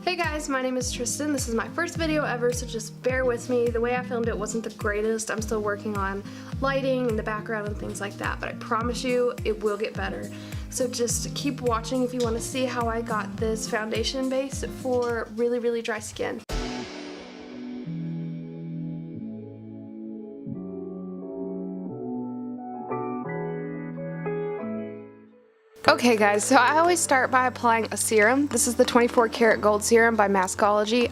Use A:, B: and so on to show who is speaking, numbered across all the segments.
A: Hey guys, my name is Tristan. This is my first video ever, so just bear with me. The way I filmed it wasn't the greatest. I'm still working on lighting and the background and things like that, but I promise you it will get better. So just keep watching if you want to see how I got this foundation base for really, really dry skin. Okay guys, so I always start by applying a serum. This is the 24 karat gold serum by Masqueology.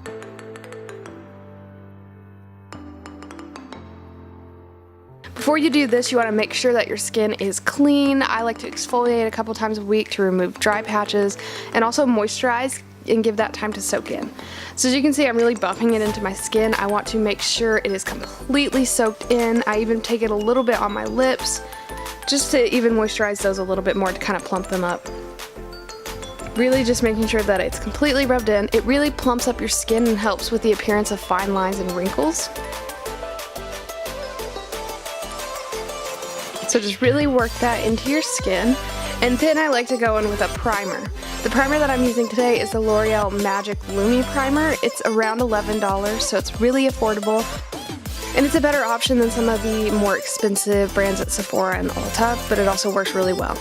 A: Before you do this, you want to make sure that your skin is clean. I like to exfoliate a couple times a week to remove dry patches and also moisturize and give that time to soak in. So as you can see, I'm really buffing it into my skin. I want to make sure it is completely soaked in. I even take it a little bit on my lips, just to even moisturize those a little bit more to kind of plump them up. Really just making sure that it's completely rubbed in. It really plumps up your skin and helps with the appearance of fine lines and wrinkles. So just really work that into your skin. And then I like to go in with a primer. The primer that I'm using today is the Loréal Magic Lumi primer. It's around $11, so it's really affordable. And it's a better option than some of the more expensive brands at Sephora and Ulta, but it also works really well.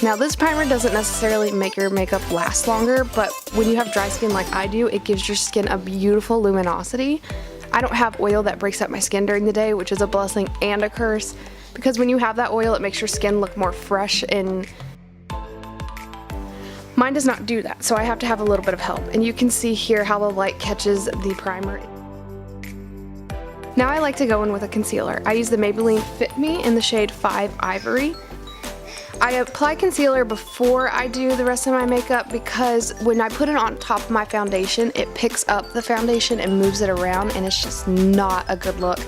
A: Now this primer doesn't necessarily make your makeup last longer, but when you have dry skin like I do, it gives your skin a beautiful luminosity. I don't have oil that breaks up my skin during the day, which is a blessing and a curse, because when you have that oil, it makes your skin look more fresh, and mine does not do that, so I have to have a little bit of help. And you can see here how the light catches the primer. Now I like to go in with a concealer. I use the Maybelline Fit Me in the shade 5 Ivory. I apply concealer before I do the rest of my makeup because when I put it on top of my foundation, it picks up the foundation and moves it around, and it's just not a good look.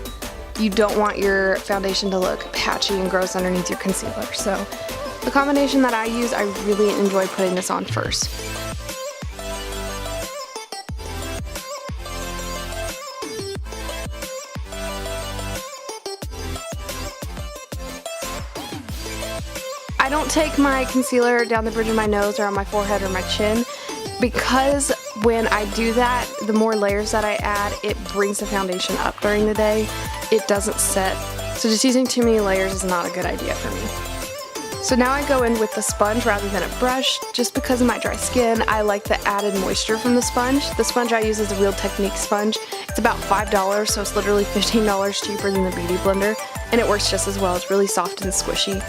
A: You don't want your foundation to look patchy and gross underneath your concealer. So the combination that I use, I really enjoy putting this on first. I don't take my concealer down the bridge of my nose or on my forehead or my chin, because when I do that, the more layers that I add, it brings the foundation up during the day. It doesn't set. So just using too many layers is not a good idea for me. So now I go in with the sponge rather than a brush. Just because of my dry skin, I like the added moisture from the sponge. The sponge I use is a Real Technique sponge. It's about $5, so it's literally $15 cheaper than the Beauty Blender, and it works just as well. It's really soft and squishy.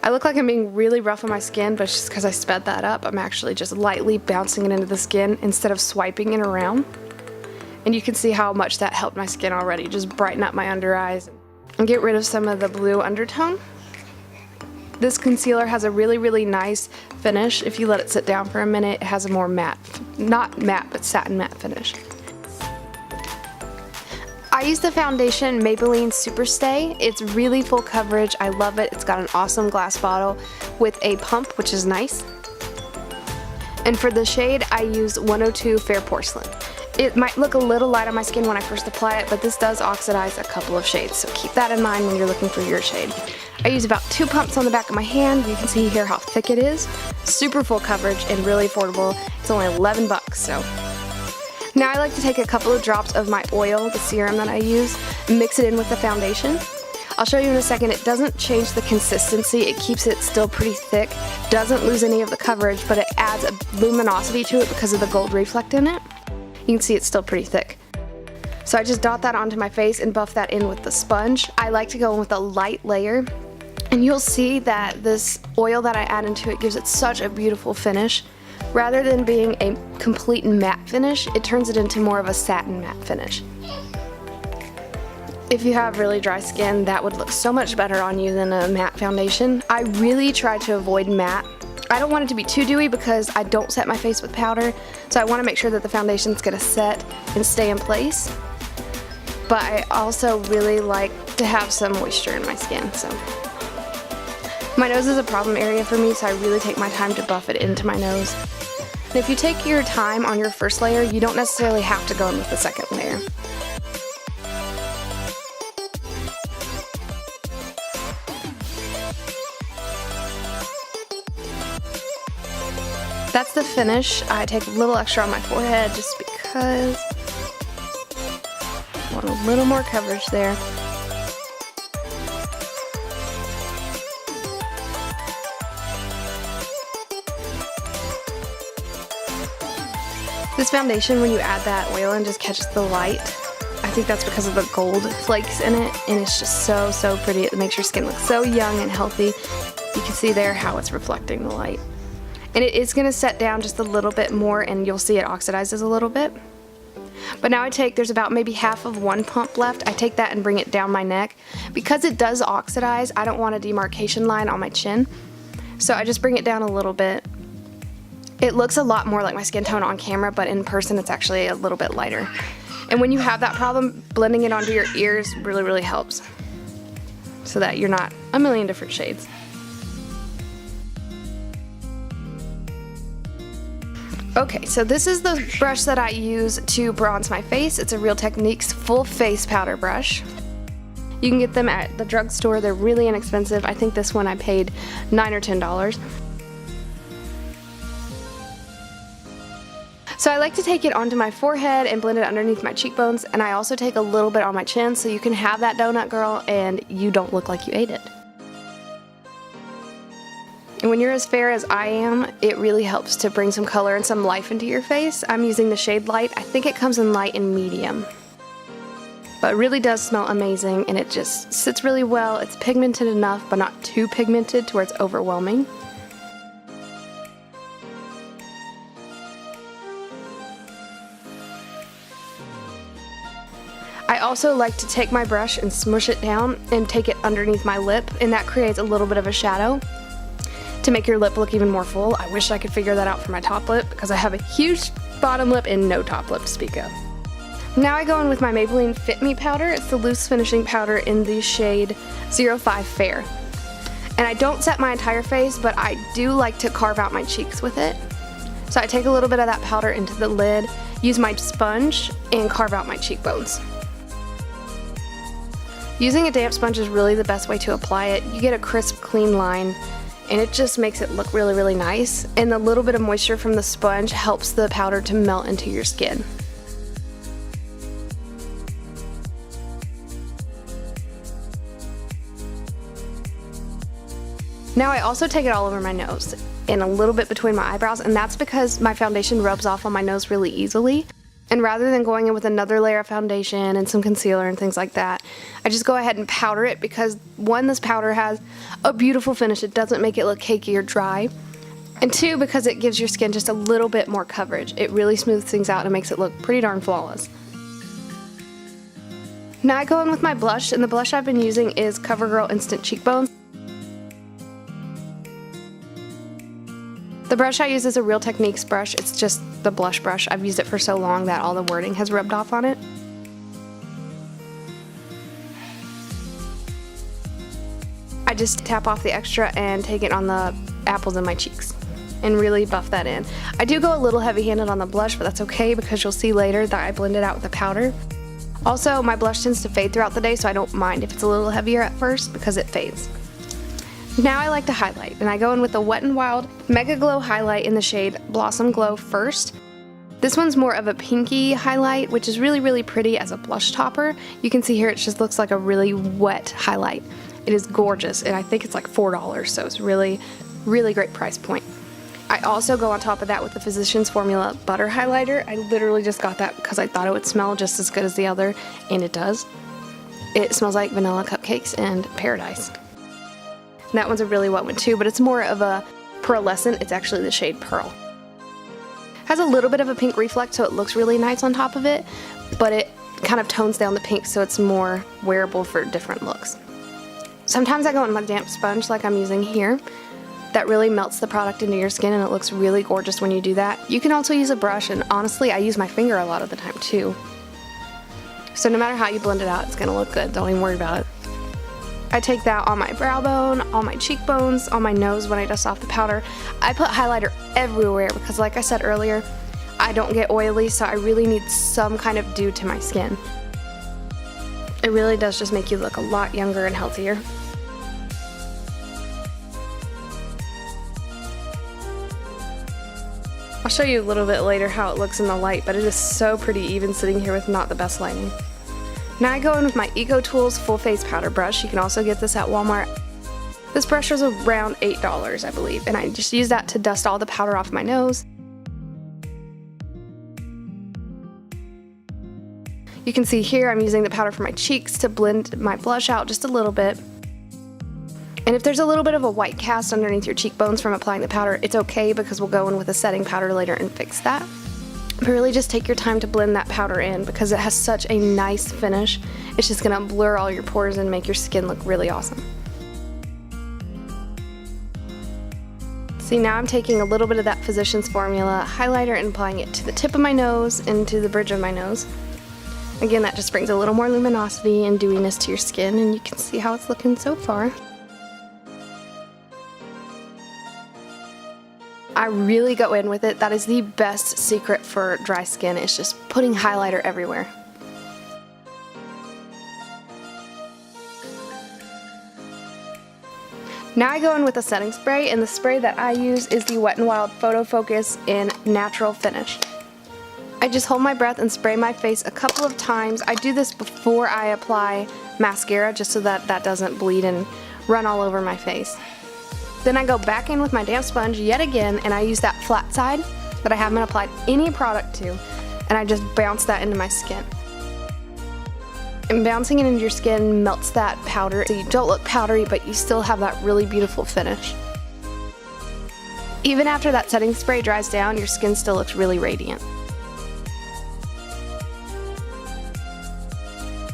A: I look like I'm being really rough on my skin, but it's just because I sped that up. I'm actually just lightly bouncing it into the skin instead of swiping it around. And you can see how much that helped my skin already. Just brighten up my under eyes and get rid of some of the blue undertone. This concealer has a really, really nice finish. If you let it sit down for a minute, it has a more matte, not matte, but satin matte finish. I use the foundation Maybelline Superstay. It's really full coverage. I love it. It's got an awesome glass bottle with a pump, which is nice. And for the shade, I use 102 Fair Porcelain. It might look a little light on my skin when I first apply it, but this does oxidize a couple of shades, so keep that in mind when you're looking for your shade. I use about 2 pumps on the back of my hand. You can see here how thick it is. Super full coverage and really affordable. It's only 11 bucks, so. Now I like to take a couple of drops of my oil, the serum that I use, and mix it in with the foundation. I'll show you in a second. It doesn't change the consistency. It keeps it still pretty thick, doesn't lose any of the coverage, but it adds a luminosity to it because of the gold reflect in it. You can see it's still pretty thick. So I just dot that onto my face and buff that in with the sponge. I like to go in with a light layer, and you'll see that this oil that I add into it gives it such a beautiful finish. Rather than being a complete matte finish, it turns it into more of a satin matte finish. If you have really dry skin, that would look so much better on you than a matte foundation. I really try to avoid matte. I don't want it to be too dewy because I don't set my face with powder, so I want to make sure that the foundation's going to set and stay in place. But I also really like to have some moisture in my skin, so. My nose is a problem area for me, so I really take my time to buff it into my nose. And if you take your time on your first layer, you don't necessarily have to go in with the second layer. That's the finish. I take a little extra on my forehead just because I want a little more coverage there. This foundation, when you add that oil in, just catches the light. I think that's because of the gold flakes in it, and it's just so, so pretty. It makes your skin look so young and healthy. You can see there how it's reflecting the light. And it is going to set down just a little bit more, and you'll see it oxidizes a little bit. But now there's about maybe half of one pump left. I take that and bring it down my neck. Because it does oxidize, I don't want a demarcation line on my chin. So I just bring it down a little bit. It looks a lot more like my skin tone on camera, but in person it's actually a little bit lighter. And when you have that problem, blending it onto your ears really, really helps. So that you're not a million different shades. Okay, so this is the brush that I use to bronze my face. It's a Real Techniques full face powder brush. You can get them at the drugstore. They're really inexpensive. I think this one I paid $9 or $10. So I like to take it onto my forehead and blend it underneath my cheekbones, and I also take a little bit on my chin so you can have that donut girl and you don't look like you ate it. And when you're as fair as I am, it really helps to bring some color and some life into your face. I'm using the shade Light. I think it comes in light and medium. But it really does smell amazing, and it just sits really well. It's pigmented enough, but not too pigmented to where it's overwhelming. I also like to take my brush and smush it down and take it underneath my lip, and that creates a little bit of a shadow to make your lip look even more full. I wish I could figure that out for my top lip because I have a huge bottom lip and no top lip to speak of. Now I go in with my Maybelline Fit Me powder. It's the loose finishing powder in the shade 05 Fair. And I don't set my entire face, but I do like to carve out my cheeks with it. So I take a little bit of that powder into the lid, use my sponge, and carve out my cheekbones. Using a damp sponge is really the best way to apply it. You get a crisp, clean line, and it just makes it look really, really nice. And the little bit of moisture from the sponge helps the powder to melt into your skin. Now I also take it all over my nose and a little bit between my eyebrows, and that's because my foundation rubs off on my nose really easily. And rather than going in with another layer of foundation and some concealer and things like that, I just go ahead and powder it because, one, this powder has a beautiful finish. It doesn't make it look cakey or dry. And two, because it gives your skin just a little bit more coverage. It really smooths things out and makes it look pretty darn flawless. Now I go in with my blush, and the blush I've been using is Covergirl Instant Cheekbones. The brush I use is a Real Techniques brush. It's just the blush brush. I've used it for so long that all the wording has rubbed off on it. I just tap off the extra and take it on the apples in my cheeks and really buff that in. I do go a little heavy-handed on the blush, but that's okay because you'll see later that I blend it out with the powder. Also, my blush tends to fade throughout the day, so I don't mind if it's a little heavier at first because it fades. Now I like to highlight, and I go in with the Wet n Wild Mega Glow highlight in the shade Blossom Glow first. This one's more of a pinky highlight, which is really, really pretty as a blush topper. You can see here it just looks like a really wet highlight. It is gorgeous, and I think it's like $4, so it's really, really great price point. I also go on top of that with the Physicians Formula Butter Highlighter. I literally just got that because I thought it would smell just as good as the other, and it does. It smells like vanilla cupcakes and paradise. And that one's a really wet one too, but it's more of a pearlescent. It's actually the shade Pearl. Has a little bit of a pink reflect, so it looks really nice on top of it, but it kind of tones down the pink so it's more wearable for different looks. Sometimes I go in with a damp sponge like I'm using here. That really melts the product into your skin, and it looks really gorgeous when you do that. You can also use a brush, and honestly I use my finger a lot of the time too. So no matter how you blend it out, it's gonna look good. Don't even worry about it. I take that on my brow bone, on my cheekbones, on my nose when I dust off the powder. I put highlighter everywhere because, like I said earlier, I don't get oily, so I really need some kind of dew to my skin. It really does just make you look a lot younger and healthier. I'll show you a little bit later how it looks in the light, but it is so pretty even sitting here with not the best lighting. Now I go in with my Ecotools Full Face Powder Brush. You can also get this at Walmart. This brush was around $8, I believe, and I just use that to dust all the powder off my nose. You can see here I'm using the powder for my cheeks to blend my blush out just a little bit. And if there's a little bit of a white cast underneath your cheekbones from applying the powder, it's okay because we'll go in with a setting powder later and fix that. But really just take your time to blend that powder in because it has such a nice finish. It's just going to blur all your pores and make your skin look really awesome. See, now I'm taking a little bit of that Physicians Formula highlighter and applying it to the tip of my nose and to the bridge of my nose. Again, that just brings a little more luminosity and dewiness to your skin, and you can see how it's looking so far. I really go in with it. That is the best secret for dry skin. It's just putting highlighter everywhere. Now I go in with a setting spray, and the spray that I use is the Wet n Wild Photo Focus in Natural Finish. I just hold my breath and spray my face a couple of times. I do this before I apply mascara just so that that doesn't bleed and run all over my face. Then I go back in with my damp sponge yet again, and I use that flat side that I haven't applied any product to, and I just bounce that into my skin. And bouncing it into your skin melts that powder so you don't look powdery, but you still have that really beautiful finish. Even after that setting spray dries down, your skin still looks really radiant.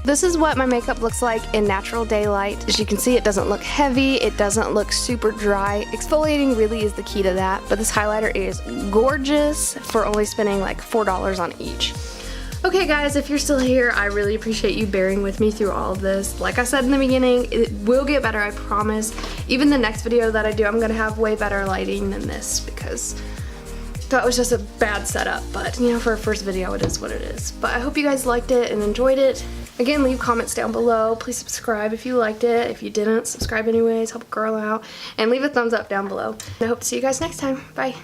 A: This is what my makeup looks like in natural daylight. As you can see, it doesn't look heavy, it doesn't look super dry. Exfoliating really is the key to that, but this highlighter is gorgeous for only spending like $4 on each. Okay guys, if you're still here, I really appreciate you bearing with me through all of this. Like I said in the beginning, it will get better, I promise. Even the next video that I do, I'm gonna have way better lighting than this because that was just a bad setup, but you know, for a first video, it is what it is. But I hope you guys liked it and enjoyed it. Again, leave comments down below. Please subscribe if you liked it. If you didn't, subscribe anyways, help a girl out. And leave a thumbs up down below. I hope to see you guys next time. Bye.